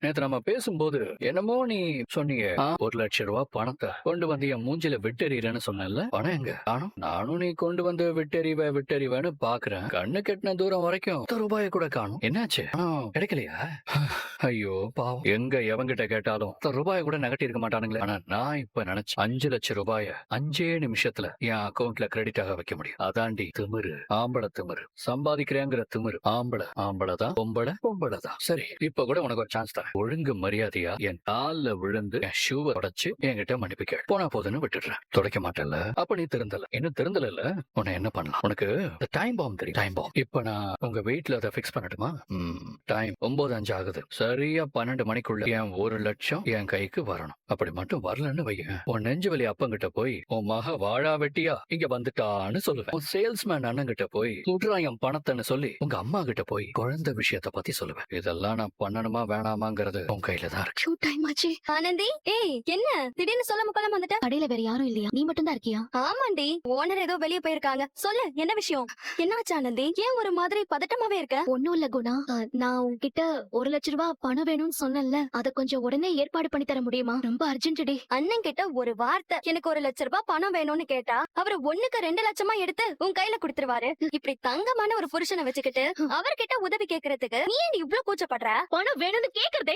நேத்து நம்ம பேசும்போது என்னமோ நீ சொன்னீங்க, 1,00,000 பணத்தை கொண்டு வந்து என் மூஞ்சில விட்டெறிறேன்னு சொன்னேன்ல, பணம் எங்க காணோம்? நானும் நீ கொண்டு வந்து விட்டெறிவேன்னு பாக்குறேன். கண்ணு கெட்டின தூரம் வரைக்கும் ரூபாய கூட காணும். என்னாச்சு? பணம் கிடைக்கலையா? ஐயோ பாவம், எங்க எவங்கிட்ட கேட்டாலும் ரூபாய கூட நகட்டி இருக்க மாட்டானுங்களே. ஆனா நான் இப்ப நினைச்சு 5,00,000 ரூபாய 5 நிமிஷத்துல என் அக்கவுண்ட்ல கிரெடிட் ஆக வைக்க முடியும். அதாண்டி திமிரு, ஆம்பளை திமிரு. சம்பாதிக்கிறேங்கிற திமிரு. ஆம்பளை தான், பொம்பளை தான். சரி, இப்ப கூட உனக்கு ஒரு சான்ஸ் தரேன். ஒழுங்கு மரியாதையா என் கால்ல விழுந்து என் ஷூவை உடைச்சு என்கிட்ட மன்னிப்பு கேள். போனா போதுன்னு விட்டுடுறேன். துடைக்க மாட்டேன்ல? அப்ப நீ திருந்தல. இன்னும் திருந்தல. உன்னை என்ன பண்ணலாம்? உனக்கு டைம் பாம் தெரியும்? Time bomb. இப்ப நான் உங்க வெயிட்ல அதை பிக்ஸ் பண்ணட்டுமா? டைம் 9:05 ஆகுது. சரியா 12 மணிக்குள்ள என் 1,00,000 என் கைக்கு வரணும். அப்படி மட்டும் வரலன்னு வையேன், உன் நெஞ்சு வலி அப்பங்கிட்ட போய் உன் மக வாழா வெட்டியா இங்க வந்துட்டான்னு சொல்லுவேன். உன் சேல்ஸ்மேன் அண்ணன் கிட்ட போய் சுடுறா என் பணத்தைன்னு சொல்லி உங்க அம்மா கிட்ட போய் குழந்தை விஷயத்த பத்தி சொல்லுவேன். இதெல்லாம் நான் பண்ணணுமா வேணாமாங்கிறது உன் கையில தான் இருக்கு. டைம் ஆச்சு. ஆனந்தி, ஏய் என்ன திடீர்னு சொல்லாம கொள்ளாம வந்துட்ட? கடையில வேற யாரும் இல்லையா? நீ மட்டும் தான் இருக்கியா? ஆமாண்டி, ஓனர் ஏதோ வெளிய போயிருக்காங்க. சொல்லு, என்ன விஷயம்? என்னாச்சு ஆனந்தி? ஏன் ஒரு மாதிரி பதட்டமாவே இருக்க? ஒண்ணும் இல்ல குணா. நான் உன்கிட்ட 1,00,000 ரூபாய் பணம் வேணும்னு சொன்னேன்ல, அத கொஞ்சம் உடனே ஏற்பாடு பண்ணி தர முடியுமா? ரொம்ப அர்ஜென்ட் டி. அண்ணன் கிட்ட ஒரு வார்த்தை எனக்கு 1,00,000 ரூபாய் பணம் வேணும்னு கேட்டா அவரு 1க்கு 2 லட்சமா எடுத்து உன் கையில கொடுத்துருவாரு. இப்படி தங்கமான ஒரு புருஷனை வச்சுக்கிட்டு அவர்கிட்ட உதவி கேக்குறதுக்கு நீ ஏன் இவ்ளோ கூச்சப்படுற? பணம் வேணும்னு கேக்குறதே